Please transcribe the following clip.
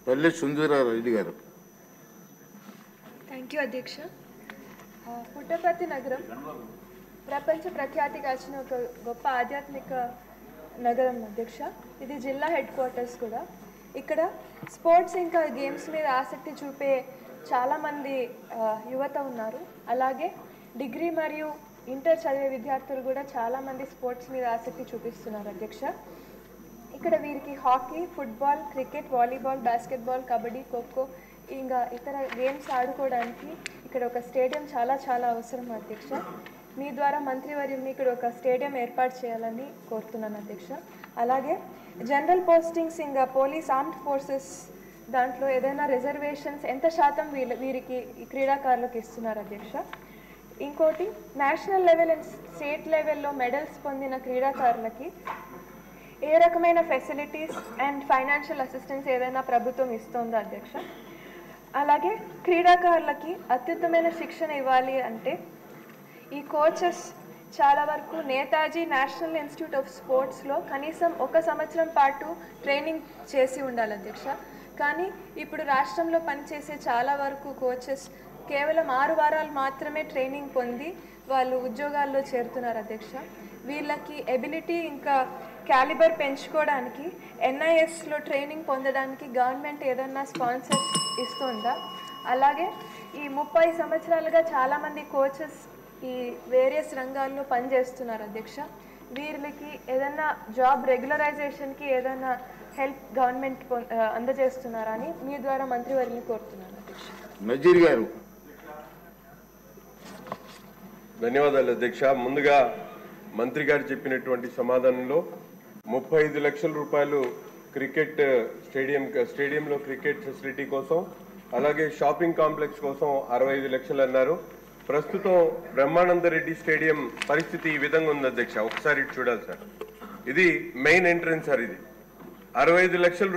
పల్లె సుందరారెడ్డి గారు. Thank you అధ్యక్ష. పుట్టపర్తి నగరం ప్రపంచ ప్రఖ్యాతిగాంచిన ఒక గొప్ప ఆధ్యాత్మిక నగరం అధ్యక్ష. ఇది జిల్లా హెడ్ క్వార్టర్స్ కూడా. ఇక్కడ స్పోర్ట్స్ ఇంకా గేమ్స్ మీద ఆసక్తి చూపే చాలామంది యువత ఉన్నారు. అలాగే డిగ్రీ మరియు ఇంటర్ చదివే విద్యార్థులు కూడా చాలామంది స్పోర్ట్స్ మీద ఆసక్తి చూపిస్తున్నారు అధ్యక్ష. ఇక్కడ వీరికి hockey, football, cricket, volleyball, basketball, kabaddi, kho kho ఇంకా ఇతర గేమ్స్ ఆడుకోవడానికి ఇక్కడ ఒక స్టేడియం చాలా అవసరం అధ్యక్ష. మీ ద్వారా మంత్రివర్యుని ఇక్కడ ఒక స్టేడియం ఏర్పాటు చేయాలని కోరుతున్నాను అధ్యక్ష. అలాగే జనరల్ పోస్టింగ్స్ ఇంకా పోలీస్ ఆర్మ్డ్ ఫోర్సెస్ దాంట్లో ఏదైనా రిజర్వేషన్స్ ఎంత శాతం వీరికి క్రీడాకారులకు ఇస్తున్నారు అధ్యక్ష. ఇంకోటి నేషనల్ లెవెల్ అండ్ స్టేట్ లెవెల్లో మెడల్స్ పొందిన క్రీడాకారులకి ఏ రకమైన ఫెసిలిటీస్ అండ్ ఫైనాన్షియల్ అసిస్టెన్స్ ఏదైనా ప్రభుత్వం ఇస్తుందా అధ్యక్ష. అలాగే క్రీడాకారులకి అత్యుత్తమైన శిక్షణ ఇవ్వాలి అంటే ఈ కోచెస్ చాలా వరకు నేతాజీ నేషనల్ ఇన్స్టిట్యూట్ ఆఫ్ స్పోర్ట్స్లో కనీసం 1 సంవత్సరం పాటు ట్రైనింగ్ చేసి ఉండాలి అధ్యక్ష. కానీ ఇప్పుడు రాష్ట్రంలో పనిచేసే చాలా వరకు కోచెస్ కేవలం 6 వారాలు మాత్రమే ట్రైనింగ్ పొంది వాళ్ళు ఉద్యోగాల్లో చేరుతున్నారు అధ్యక్ష. వీళ్ళకి ఎబిలిటీ ఇంకా క్యాలిబర్ పెంచుకోవడానికి NISలో ట్రైనింగ్ పొందడానికి గవర్నమెంట్ ఏదన్నా స్పాన్సర్ ఇస్తుందా? అలాగే ఈ 30 సంవత్సరాలుగా చాలామంది కోచెస్ ఈ వేరియస్ రంగాల్లో పనిచేస్తున్నారు అధ్యక్ష. వీళ్ళకి ఏదైనా జాబ్ రెగ్యులరైజేషన్కి ఏదైనా హెల్ప్ గవర్నమెంట్ అందజేస్తున్నారా అని మీ ద్వారా మంత్రివర్యుని కోరుతున్నాను అధ్యక్ష. నజీర్ గారు. ధన్యవాదాలు అధ్యక్ష. ముందుగా మంత్రి గారు చెప్పినటువంటి సమాధానంలో 35 లక్షల రూపాయలు క్రికెట్ స్టేడియంలో క్రికెట్ ఫెసిలిటీ కోసం, అలాగే షాపింగ్ కాంప్లెక్స్ కోసం 65 లక్షలు అన్నారు. ప్రస్తుతం బ్రహ్మానందరెడ్డి స్టేడియం పరిస్థితి ఈ విధంగా ఉంది అధ్యక్ష. ఒకసారి చూడాలి సార్. ఇది మెయిన్ ఎంట్రన్స్ సార్. ఇది 65 లక్షల